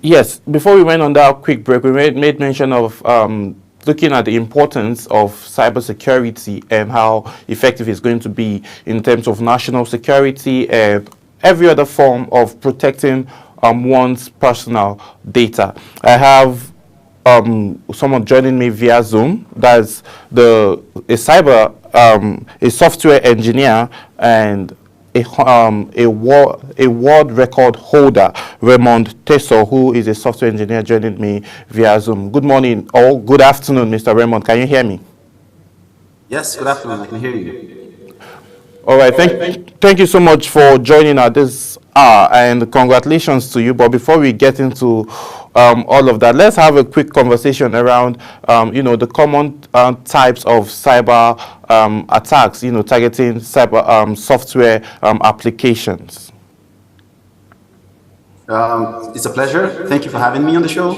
Yes, before we went on that quick break, we made mention of looking at the importance of cybersecurity and how effective it's going to be in terms of national security and every other form of protecting one's personal data. I have someone joining me via Zoom. That's a software engineer and a world record holder, Raymond Teso, who is a software engineer, joining me via Zoom. Good morning or good afternoon, Mr. Raymond. Can you hear me? Yes, good afternoon. I can hear you. All right. Thank you so much for joining at this hour, and congratulations to you. But before we get into all of that, let's have a quick conversation around the common types of cyber attacks. Targeting cyber software applications. It's a pleasure. Thank you for having me on the show.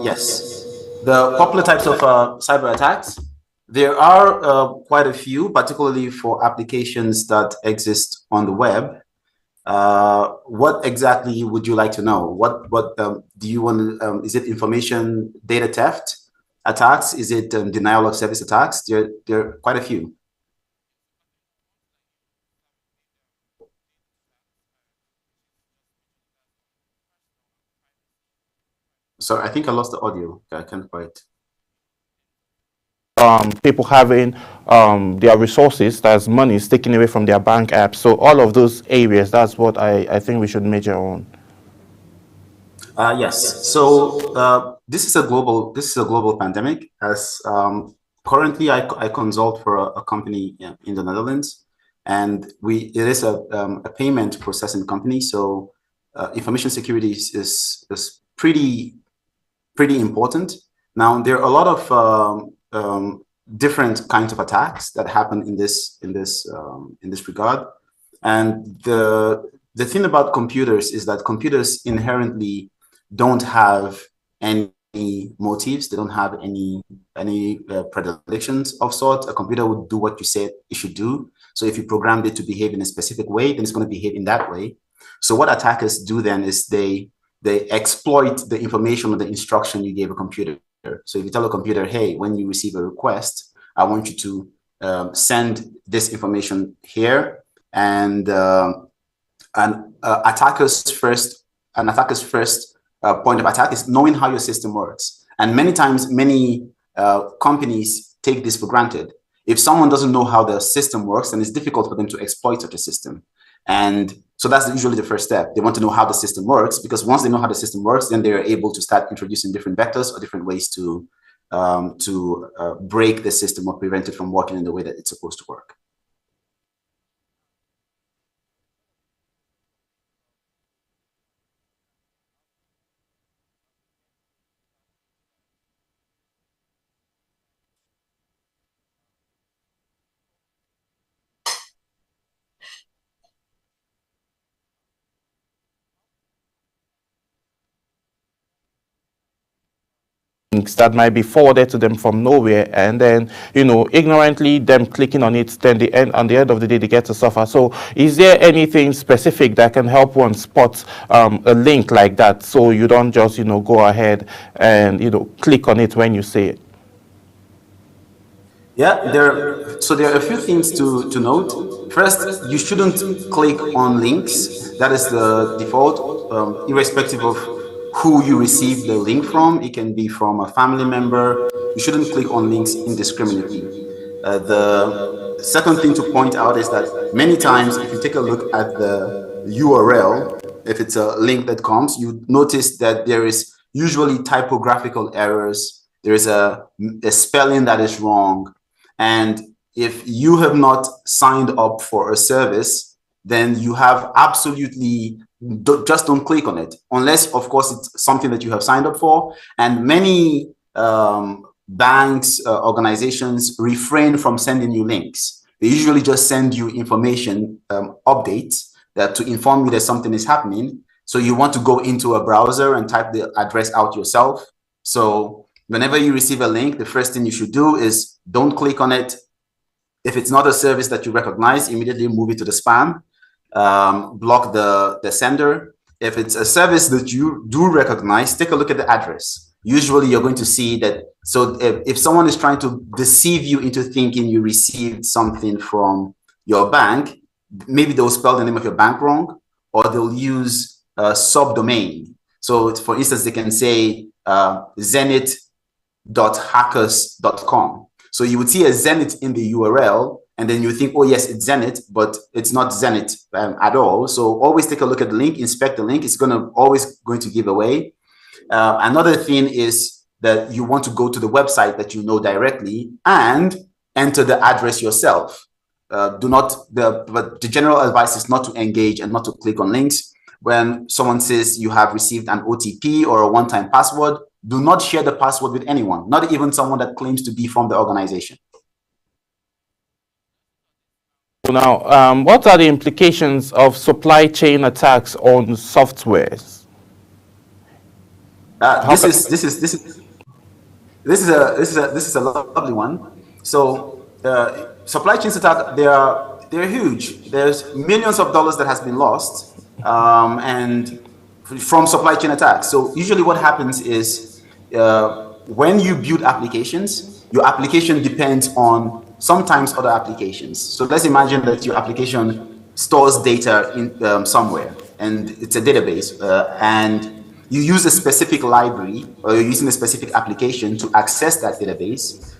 Yes, the popular types of cyber attacks, there are quite a few, particularly for applications that exist on the web. What exactly would you like to know? What do you want? Is it information data theft attacks? Is it denial of service attacks? There are quite a few. So I think I lost the audio. I can't quite. People having their resources, that's money, is taken away from their bank apps. So all of those areas, that's what I think we should major on. Yes. So this is a global pandemic. As currently, I consult for a company in the Netherlands, and it is a payment processing company. So information security is pretty important. Now there are a lot of different kinds of attacks that happen in this regard, and the thing about computers is that computers inherently don't have any motives. They don't have any predilections of sort. A computer would do what you said it should do. So if you programmed it to behave in a specific way, then it's going to behave in that way. So what attackers do then is they exploit the information or the instruction you gave a computer. So if you tell a computer, hey, when you receive a request, I want you to send this information here, and an attacker's first point of attack is knowing how your system works. And many times, many companies take this for granted. If someone doesn't know how the system works, then it's difficult for them to exploit such a system. And so that's usually the first step. They want to know how the system works, because once they know how the system works, then they're able to start introducing different vectors or different ways to break the system or prevent it from working in the way that it's supposed to work. Links that might be forwarded to them from nowhere, and then ignorantly them clicking on it, then the end on the end of the day they get to suffer. So is there anything specific that can help one spot a link like that, so you don't just go ahead and click on it when you see it? Yeah, there are a few things to note. First, you shouldn't click on links. That is the default, irrespective of who you receive the link from. It can be from a family member. You shouldn't click on links indiscriminately. The second thing to point out is that many times, if you take a look at the URL, if it's a link that comes, you notice that there is usually typographical errors. There is a spelling that is wrong. And if you have not signed up for a service, then you have absolutely just don't click on it, unless, of course, it's something that you have signed up for. And many banks, organizations refrain from sending you links. They usually just send you information updates that to inform you that something is happening. So you want to go into a browser and type the address out yourself. So whenever you receive a link, the first thing you should do is don't click on it. If it's not a service that you recognize, immediately move it to the spam, block the sender. if it's a service that you do recognize, take a look at the address. Usually you're going to see that. So if someone is trying to deceive you into thinking you received something from your bank, maybe they'll spell the name of your bank wrong, or they'll use a subdomain. So for instance, they can say zenith.hackers.com. So you would see a Zenith in the URL, and then you think, oh yes, it's Zenith, but it's not Zenith at all. So always take a look at the link, inspect the link. It's always going to give away. Another thing is that you want to go to the website that you know directly and enter the address yourself. But the general advice is not to engage and not to click on links. When someone says you have received an OTP or a one-time password, do not share the password with anyone, not even someone that claims to be from the organization. Now, what are the implications of supply chain attacks on softwares? This is a lovely one. So supply chain attack, they're huge. There's millions of dollars that has been lost, and from supply chain attacks. So usually what happens is when you build applications, your application depends on sometimes other applications. So let's imagine that your application stores data in somewhere, and it's a database, and you use a specific library or you're using a specific application to access that database.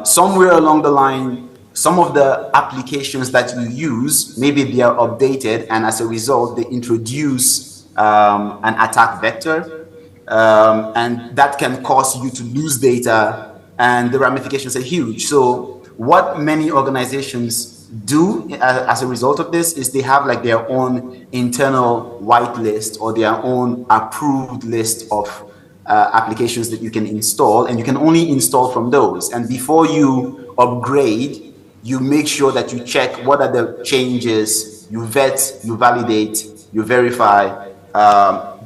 Somewhere along the line, some of the applications that you use, maybe they are updated, and as a result, they introduce an attack vector, and that can cause you to lose data, and the ramifications are huge. So what many organizations do as a result of this is they have like their own internal whitelist or their own approved list of applications that you can install, and you can only install from those. And before you upgrade, you make sure that you check what are the changes, you vet, you validate, you verify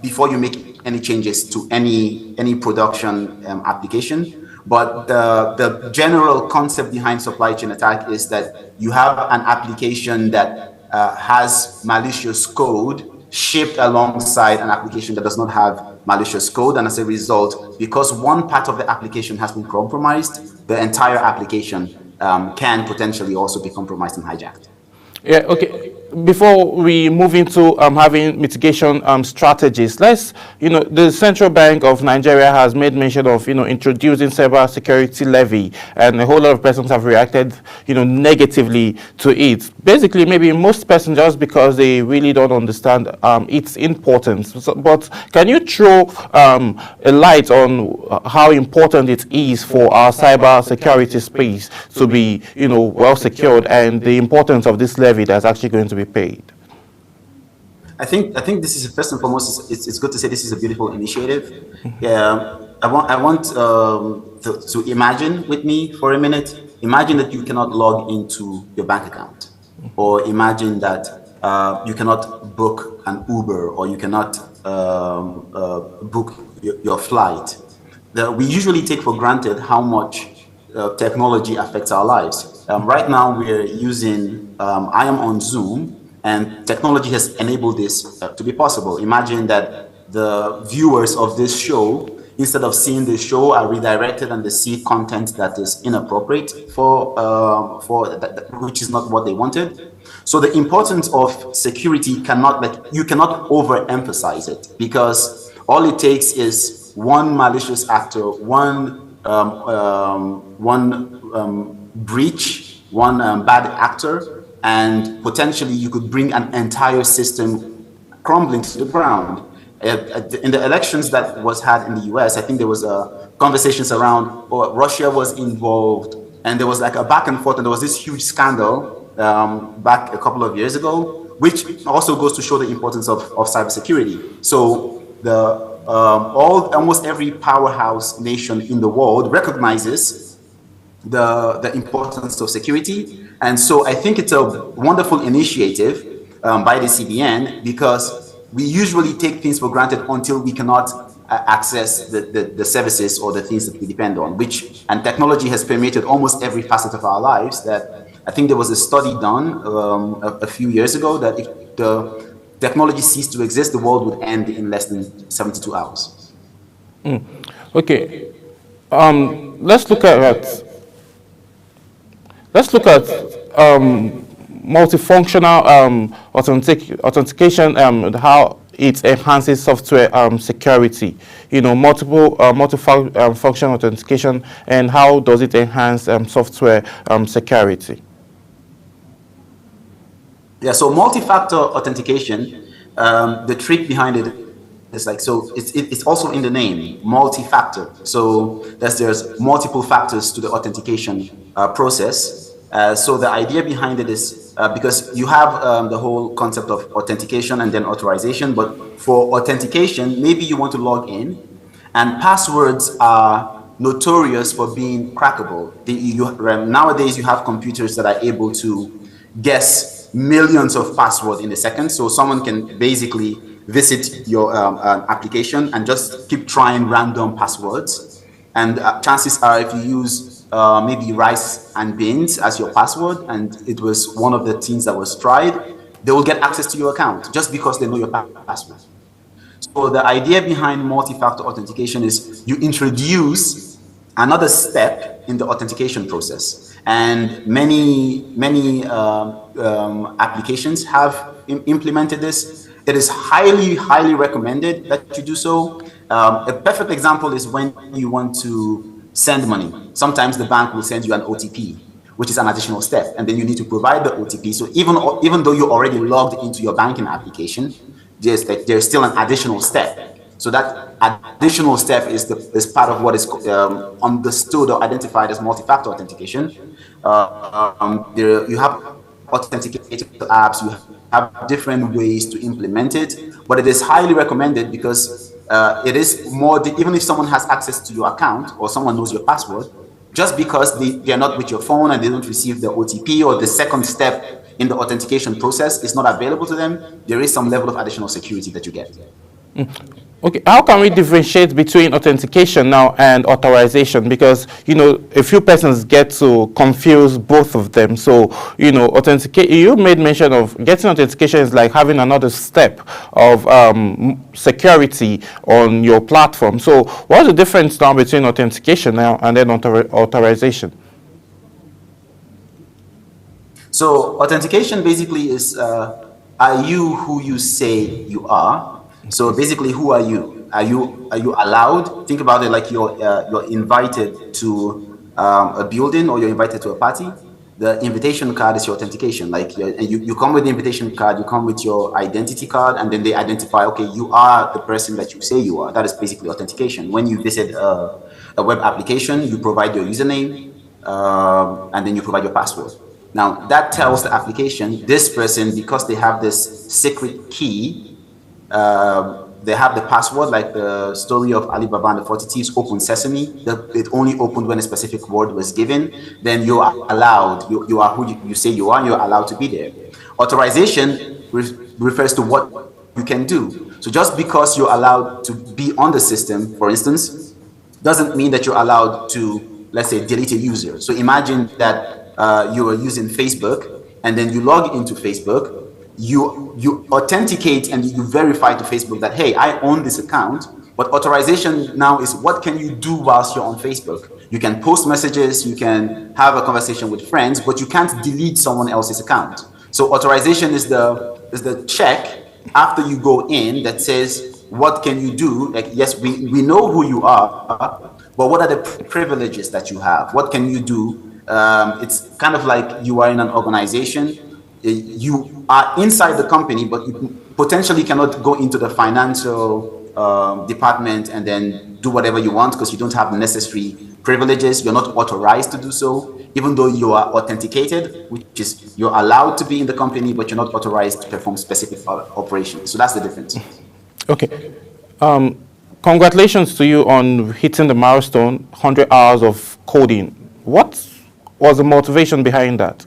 before you make any changes to any production application. But the general concept behind supply chain attack is that you have an application that has malicious code shipped alongside an application that does not have malicious code. And as a result, because one part of the application has been compromised, the entire application can potentially also be compromised and hijacked. Yeah, okay. Before we move into having mitigation strategies, the Central Bank of Nigeria has made mention of, introducing cybersecurity levy, and a whole lot of persons have reacted, negatively to it. Basically, maybe most persons just because they really don't understand its importance. But can you throw a light on how important it is for our cybersecurity space to be, well secured, and the importance of this levy that's actually going to be paid? I think this is, first and foremost, it's good to say this is a beautiful initiative. I want to imagine with me for a minute. Imagine that you cannot log into your bank account, or imagine that you cannot book an Uber, or you cannot book your flight. We usually take for granted how much technology affects our lives. Right now, we're using, I am on Zoom, and technology has enabled this to be possible. Imagine that the viewers of this show, instead of seeing the show, are redirected and they see content that is inappropriate which is not what they wanted. So the importance of security you cannot overemphasize it, because all it takes is one malicious actor, one breach, one bad actor, and potentially you could bring an entire system crumbling to the ground. In the elections that was had in the US, I think there was conversations around, Russia was involved, and there was like a back and forth, and there was this huge scandal back a couple of years ago, which also goes to show the importance of cybersecurity. So almost every powerhouse nation in the world recognizes the importance of security. And so I think it's a wonderful initiative by the CBN, because we usually take things for granted until we cannot access the services or the things that we depend on, and technology has permeated almost every facet of our lives. That I think there was a study done a few years ago that technology ceased to exist, the world would end in less than 72 hours. Okay. Let's look at multifunctional authentication, how it enhances software security. You know, multi-function authentication, and how does it enhance software security? Yeah, so multi-factor authentication, the trick behind it is like, so it's also in the name, multi-factor. So there's multiple factors to the authentication process. So the idea behind it is because you have the whole concept of authentication and then authorization, but for authentication, maybe you want to log in, and passwords are notorious for being crackable. Nowadays, you have computers that are able to guess millions of passwords in a second. So someone can basically visit your application and just keep trying random passwords. And chances are, if you use maybe rice and beans as your password, and it was one of the things that was tried, they will get access to your account just because they know your password. So the idea behind multi-factor authentication is you introduce another step in the authentication process. And many applications have implemented this. It is highly recommended that you do so. A perfect example is when you want to send money. Sometimes the bank will send you an OTP, which is an additional step, and then you need to provide the OTP. So even though you already logged into your banking application, there's still an additional step. So that additional step is part of what is understood or identified as multi-factor authentication. You have authenticated apps, you have different ways to implement it, but it is highly recommended because it is more, even if someone has access to your account or someone knows your password, just because they are not with your phone and they don't receive the OTP or the second step in the authentication process is not available to them, there is some level of additional security that you get. Okay, how can we differentiate between authentication now and authorization? Because, you know, a few persons get to confuse both of them. So, you know, you made mention of getting authentication is like having another step of security on your platform. So what's the difference now between authentication now and then authorization? So authentication basically is, are you who you say you are? So basically, who are you? Are you allowed? Think about it like you're invited to a building or you're invited to a party. The invitation card is your authentication. Like you come with the invitation card, you come with your identity card, and then they identify, okay, you are the person that you say you are. That is basically authentication. When you visit a web application, you provide your username, and then you provide your password. Now that tells the application, this person, because they have this secret key, they have the password, like the story of Alibaba and the 40 Thieves, open sesame. It only opened when a specific word was given. Then you are allowed, you are who you say you are, and you're allowed to be there. Authorization refers to what you can do. So just because you're allowed to be on the system, for instance, doesn't mean that you're allowed to, let's say, delete a user. So imagine that you are using Facebook, and then you log into Facebook, you authenticate and you verify to Facebook that, hey, I own this account. But authorization now is, what can you do whilst you're on Facebook? You can post messages, you can have a conversation with friends, but you can't delete someone else's account. So authorization is the check after you go in that says, what can you do? Like, yes, we know who you are, but what are the privileges that you have? What can you do? It's kind of like you are in an organization. You are inside the company, but you potentially cannot go into the financial department and then do whatever you want because you don't have the necessary privileges. You're not authorized to do so, even though you are authenticated, which is you're allowed to be in the company, but you're not authorized to perform specific operations. So that's the difference. Okay. Congratulations to you on hitting the milestone, 100 hours of coding. What was the motivation behind that?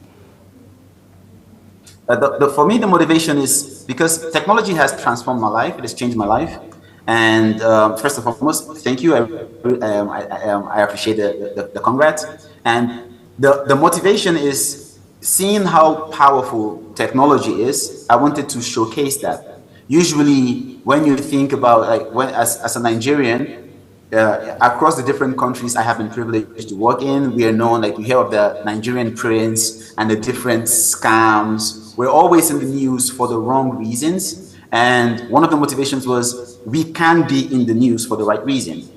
For me, the motivation is because technology has transformed my life. It has changed my life. And first and foremost, thank you. I appreciate the congrats. And the motivation is seeing how powerful technology is. I wanted to showcase that. Usually, when you think about like when as a Nigerian, across the different countries I have been privileged to work in, we are known, like, we hear of the Nigerian prince and the different scams. We're always in the news for the wrong reasons. And one of the motivations was we can be in the news for the right reason.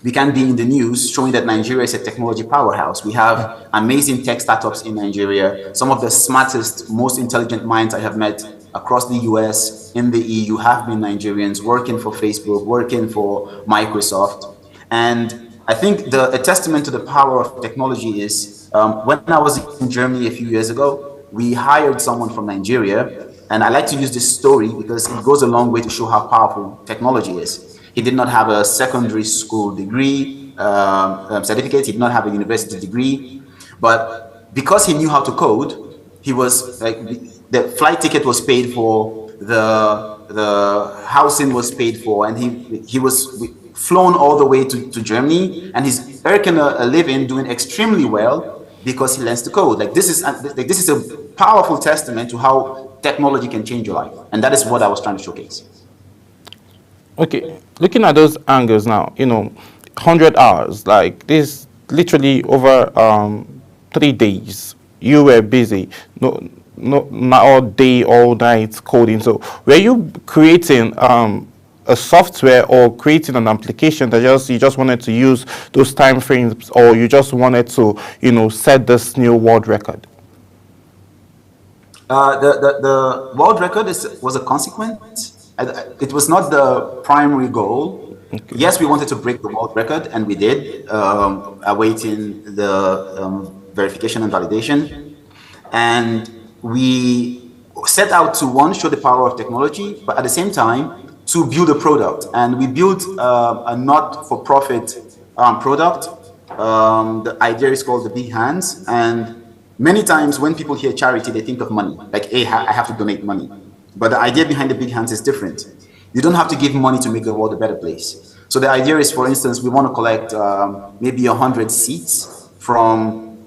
We can be in the news showing that Nigeria is a technology powerhouse. We have amazing tech startups in Nigeria. Some of the smartest, most intelligent minds I have met across the US, in the EU, have been Nigerians working for Facebook, working for Microsoft. And I think a testament to the power of technology is when I was in Germany a few years ago, we hired someone from Nigeria. And I like to use this story because it goes a long way to show how powerful technology is. He did not have a secondary school degree, certificate. He did not have a university degree. But because he knew how to code, he was like, the flight ticket was paid for, the housing was paid for, and he was flown all the way to Germany, and he's earning a living, doing extremely well because he learns to code. Like, this is a powerful testament to how technology can change your life, and that is what I was trying to showcase. Okay, looking at those angles now, 100 hours, like this, literally over 3 days, you were busy, not all day, all night coding. So, were you creating a software or creating an application that you just wanted to use those time frames, or you just wanted to, set this new world record? The world record was a consequence. It was not the primary goal. Okay. Yes, we wanted to break the world record, and we did, awaiting the verification and validation. And we set out to, one, show the power of technology, but at the same time, to build a product. And we built a not-for-profit product. The idea is called the Big Hands. And many times when people hear charity, they think of money, like, hey, I have to donate money. But the idea behind the Big Hands is different. You don't have to give money to make the world a better place. So the idea is, for instance, we want to collect maybe 100 seats from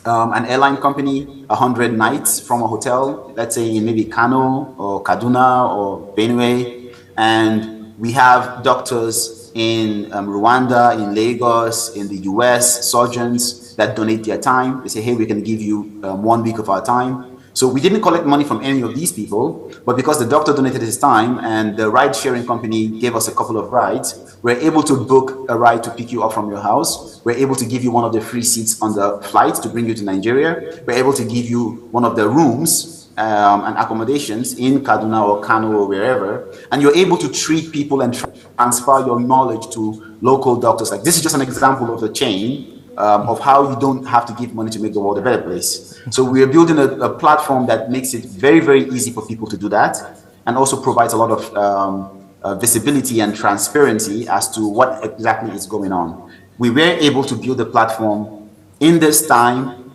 an airline company, 100 nights from a hotel, let's say in maybe Kano or Kaduna or Benue. And we have doctors in Rwanda, in Lagos, in the US, surgeons that donate their time. They say, hey, we can give you 1 week of our time. So we didn't collect money from any of these people, but because the doctor donated his time and the ride-sharing company gave us a couple of rides, we're able to book a ride to pick you up from your house. We're able to give you one of the free seats on the flight to bring you to Nigeria. We're able to give you one of the rooms and accommodations in Kaduna or Kano or wherever, and you're able to treat people and transfer your knowledge to local doctors. Like, this is just an example of the chain of how you don't have to give money to make the world a better place. So we are building a platform that makes it very, very easy for people to do that, and also provides a lot of visibility and transparency as to what exactly is going on. We were able to build a platform in this time.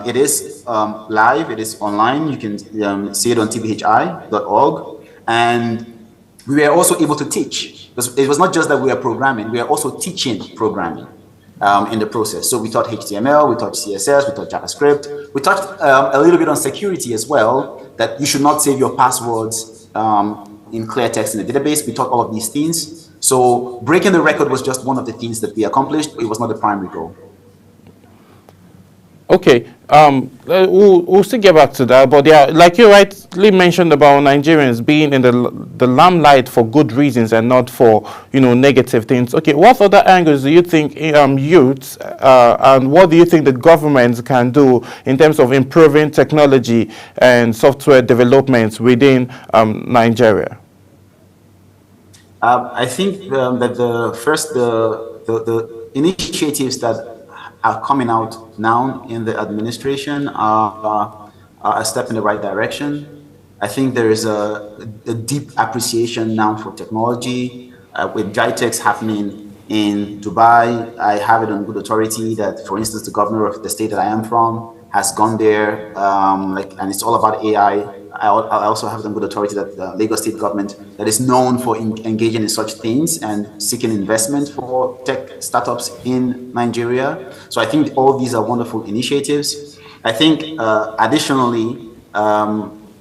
It is live, it is online. You can see it on tbhi.org. And we were also able to teach. It was not just that we are programming, we are also teaching programming. In the process. So we taught HTML, we taught CSS, we taught JavaScript. We touched a little bit on security as well, that you should not save your passwords in clear text in the database. We taught all of these things. So breaking the record was just one of the things that we accomplished. It was not the primary goal. Okay, we'll still get back to that, but yeah, like you rightly mentioned about Nigerians being in the limelight for good reasons and not for negative things. Okay, what other angles do you think youths and what do you think the government can do in terms of improving technology and software development within Nigeria? I think that the initiatives that are coming out now in the administration are a step in the right direction. I think there is a deep appreciation now for technology. With GITEX happening in Dubai, I have it on good authority that, for instance, the governor of the state that I am from has gone there, and it's all about AI. I also have it on good authority that the Lagos state government that is known for engaging in such things and seeking investment for tech startups in Nigeria. So I think all these are wonderful initiatives. I think additionally,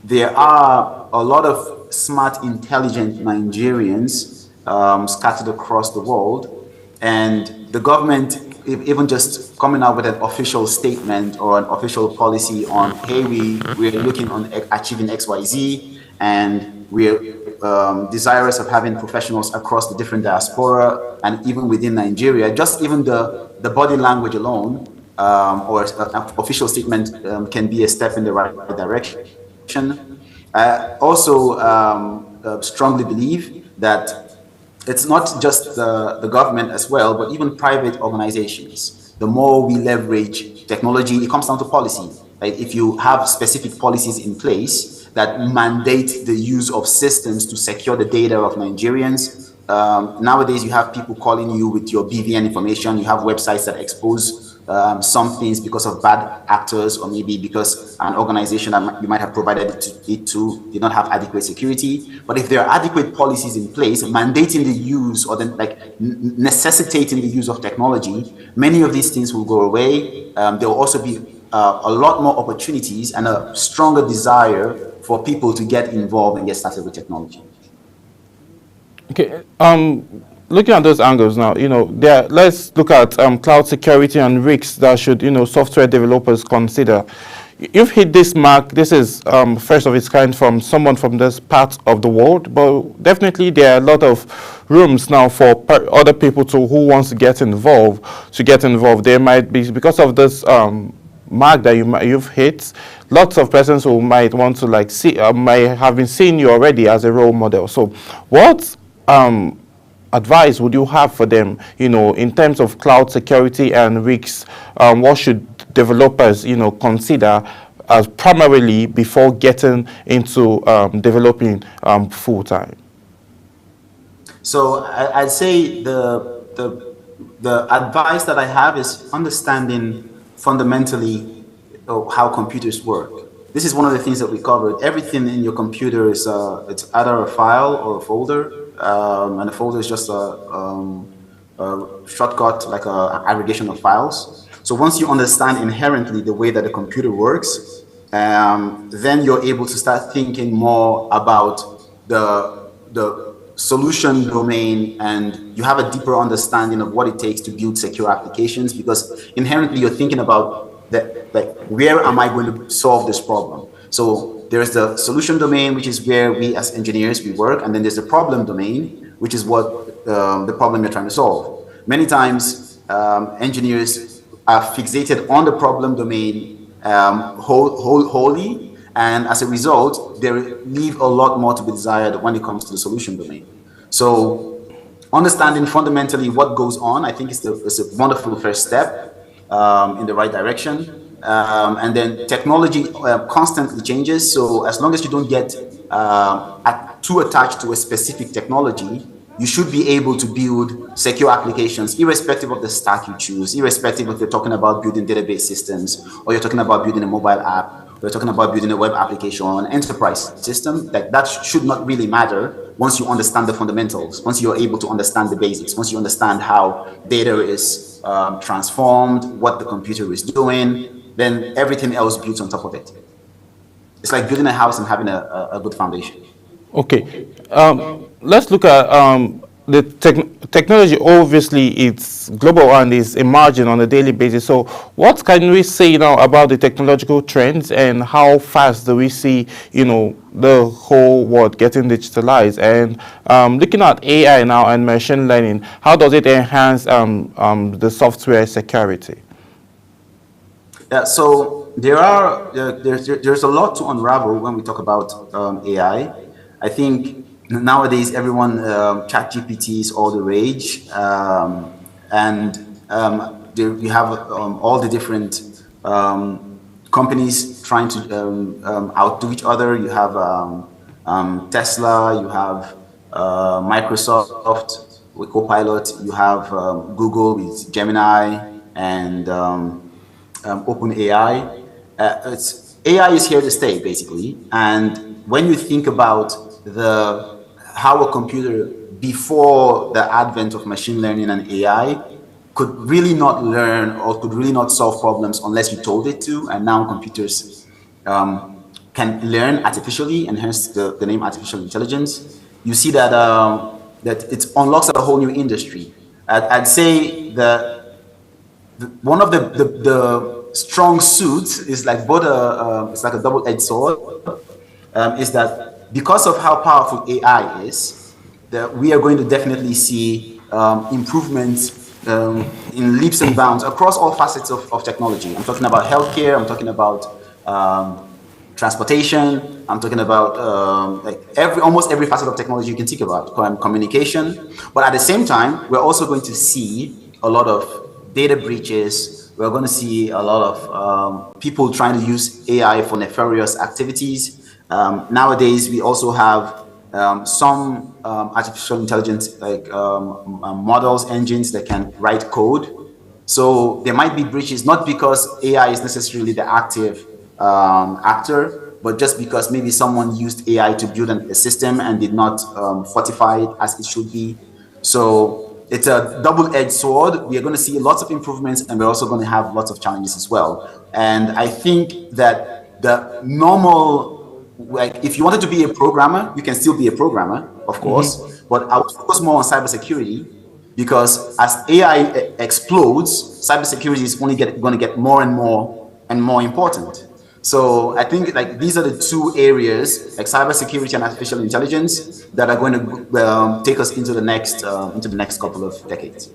there are a lot of smart, intelligent Nigerians scattered across the world, and the government even just coming out with an official statement or an official policy on, hey, we're looking on achieving XYZ, and we're desirous of having professionals across the different diaspora and even within Nigeria. Just even the body language alone, or an official statement, can be a step in the right direction. I also strongly believe that it's not just the government as well, but even private organizations. The more we leverage technology, it comes down to policy. Like if you have specific policies in place that mandate the use of systems to secure the data of Nigerians. Nowadays, you have people calling you with your BVN information. You have websites that expose some things because of bad actors, or maybe because an organization that you might have provided it to did not have adequate security. But if there are adequate policies in place mandating the use, or necessitating the use of technology, many of these things will go away. There will also be a lot more opportunities and a stronger desire for people to get involved and get started with technology. Okay. Looking at those angles now, let's look at cloud security and risks that should, software developers consider. You've hit this mark. This is first of its kind from someone from this part of the world, but definitely there are a lot of rooms now for other people who wants to get involved. There might be, because of this mark that you've hit, lots of persons who might want to might have been seeing you already as a role model. So what advice would you have for them, in terms of cloud security and risks? What should developers, consider as primarily before getting into developing full-time? So I'd say the advice that I have is understanding fundamentally how computers work. This is one of the things that we covered. Everything in your computer is it's either a file or a folder, and a folder is just a shortcut, like an aggregation of files. So once you understand inherently the way that a computer works, then you're able to start thinking more about the solution domain, and you have a deeper understanding of what it takes to build secure applications, because inherently you're thinking about where am I going to solve this problem? So there's the solution domain, which is where we as engineers, we work, and then there's the problem domain, which is what the problem you're trying to solve. Many times engineers are fixated on the problem domain wholly, and as a result, they leave a lot more to be desired when it comes to the solution domain. So understanding fundamentally what goes on, I think is a wonderful first step in the right direction. And then technology constantly changes. So as long as you don't get too attached to a specific technology, you should be able to build secure applications, irrespective of the stack you choose, irrespective if you're talking about building database systems, or you're talking about building a mobile app, or you're talking about building a web application or an enterprise system. That should not really matter once you understand the fundamentals, once you're able to understand the basics, once you understand how data is transformed, what the computer is doing, then everything else builds on top of it. It's like building a house and having a good foundation. Okay, let's look at the technology. Obviously, it's global and is emerging on a daily basis. So what can we say now about the technological trends, and how fast do we see, the whole world getting digitalized? And looking at AI now and machine learning, how does it enhance the software security? Yeah, so there's a lot to unravel when we talk about AI. I think nowadays everyone, ChatGPT is all the rage, and you have all the different companies trying to outdo each other. You have Tesla, you have Microsoft with Copilot, you have Google with Gemini, and OpenAI. AI is here to stay, basically. And when you think about how a computer before the advent of machine learning and AI could really not learn or could really not solve problems unless you told it to, and now computers can learn artificially, and hence the name artificial intelligence, you see that that it unlocks a whole new industry. I'd say one of the strong suits is like both it's like a double-edged sword, is that because of how powerful AI is, that we are going to definitely see improvements in leaps and bounds across all facets of technology. I'm talking about healthcare, I'm talking about transportation, I'm talking about like almost every facet of technology you can think about, communication. But at the same time, we're also going to see a lot of data breaches. We're going to see a lot of people trying to use AI for nefarious activities. Nowadays, we also have some artificial intelligence like models, engines that can write code. So there might be breaches, not because AI is necessarily the active actor, but just because maybe someone used AI to build a system and did not fortify it as it should be. So it's a double-edged sword. We are going to see lots of improvements, and we're also going to have lots of challenges as well. And I think that the normal, like if you wanted to be a programmer, you can still be a programmer, of course, but I would focus more on cybersecurity, because as AI explodes, cybersecurity is only going to get more and more important. So I think like these are the two areas, like cybersecurity and artificial intelligence, that are going to take us into the next couple of decades.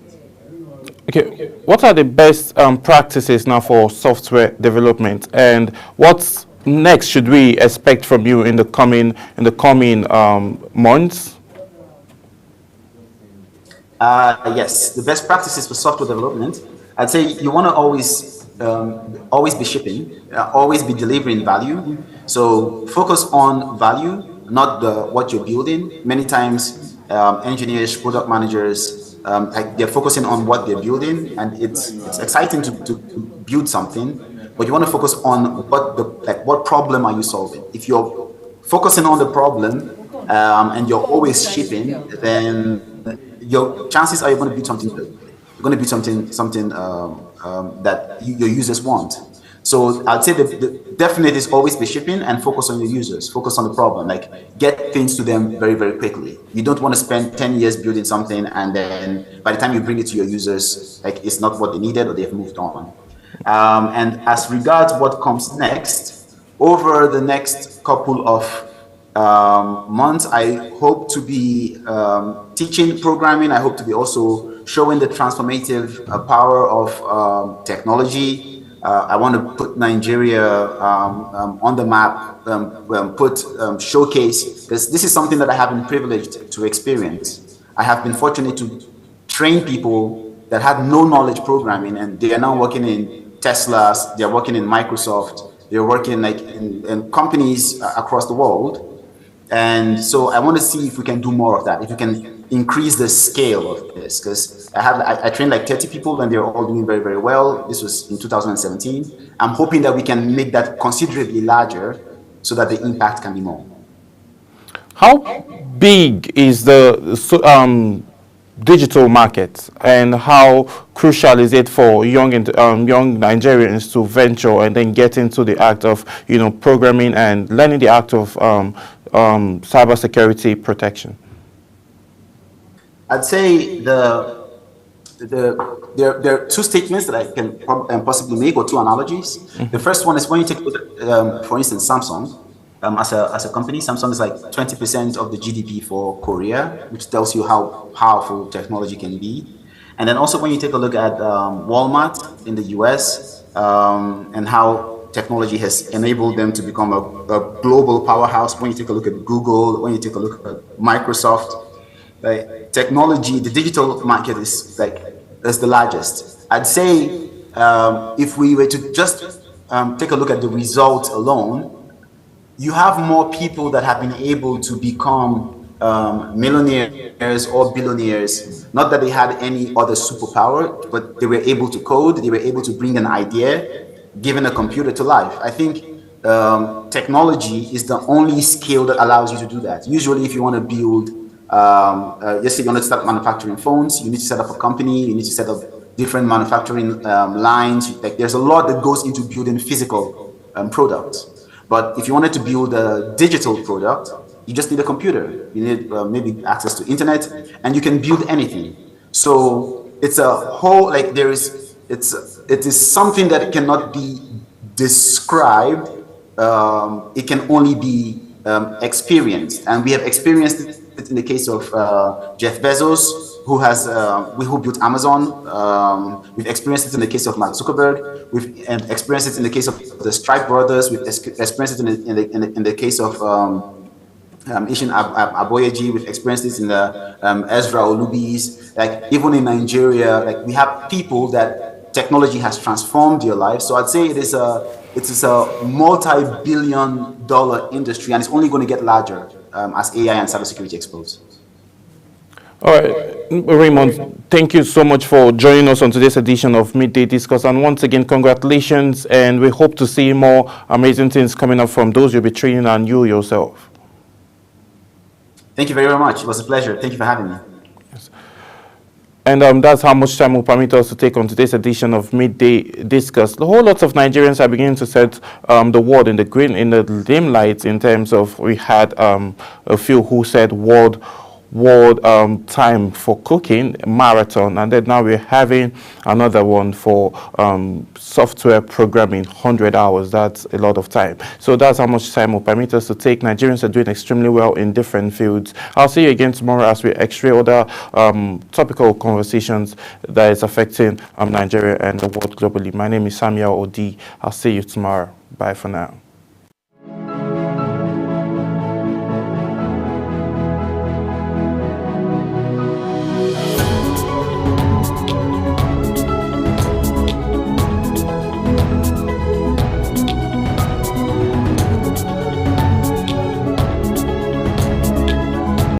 Okay, what are the best practices now for software development, and what's next should we expect from you in the coming months? Yes, the best practices for software development. I'd say you want to always be shipping, always be delivering value. So focus on value, not what you're building. Many times, engineers, product managers, like they're focusing on what they're building, and it's exciting to build something, but you want to focus on what problem are you solving. If you're focusing on the problem and you're always shipping, then your chances are you're going to build something good. You're going to build something that your users want. So I'd say the definite is always be shipping and focus on your users, focus on the problem, like get things to them very, very quickly. You don't want to spend 10 years building something and then by the time you bring it to your users, like it's not what they needed or they've moved on. And as regards what comes next, over the next couple of months, I hope to be teaching programming. I hope to be also showing the transformative power of technology. I want to put Nigeria on the map, showcase, because this is something that I have been privileged to experience. I have been fortunate to train people that had no knowledge programming, and they are now working in Teslas, they're working in Microsoft, they're working like in companies across the world. And so I want to see if we can do more of that, if we can increase the scale of this, because I trained like 30 people and they're all doing very, very well. This was in 2017. I'm hoping that we can make that considerably larger so that the impact can be more. How big is the digital market, and how crucial is it for young Nigerians to venture and then get into the act of programming and learning the act of cybersecurity protection? I'd say there are two statements that I can possibly make, or two analogies. Mm-hmm. The first one is when you take, for instance, Samsung. As a company, Samsung is like 20% of the GDP for Korea, which tells you how powerful technology can be. And then also when you take a look at Walmart in the US and how technology has enabled them to become a global powerhouse. When you take a look at Google, when you take a look at Microsoft, technology, the digital market is the largest. I'd say if we were to just take a look at the results alone, you have more people that have been able to become millionaires or billionaires. Not that they had any other superpower, but they were able to code, they were able to bring an idea, given a computer to life. I think technology is the only skill that allows you to do that. Usually if you want to build, let's say you want to start manufacturing phones, you need to set up a company, you need to set up different manufacturing lines. Like there's a lot that goes into building physical products. But if you wanted to build a digital product, you just need a computer. You need maybe access to internet, and you can build anything. So it's a whole, like it is something that cannot be described. It can only be experienced, and we have experienced it in the case of Jeff Bezos, who built Amazon. We've experienced it in the case of Mark Zuckerberg. We've experienced it in the case of the Stripe brothers. We've experienced it in the case of Ishin Aboyeji. We've experienced this in the Ezra Olubis. Like even in Nigeria, like we have people that technology has transformed their lives. So I'd say it is a multi-billion-dollar industry, and it's only going to get larger as AI and cybersecurity explodes. All right, Raymond, thank you so much for joining us on today's edition of Midday Discourse. And once again, congratulations, and we hope to see more amazing things coming up from those you'll be training and you yourself. Thank you very much. It was a pleasure. Thank you for having me. Yes. And that's how much time will permit us to take on today's edition of Midday Discuss. A whole lot of Nigerians are beginning to set the world in the limelight in terms of, we had a few who said world time for cooking marathon, and then now we're having another one for software programming 100 hours. That's a lot of time. So that's how much time will permit us to take. Nigerians are doing extremely well in different fields. I'll see you again tomorrow as we extract other topical conversations that is affecting Nigeria and the world globally. My name is Samuel Odi. I'll see you tomorrow. Bye for now.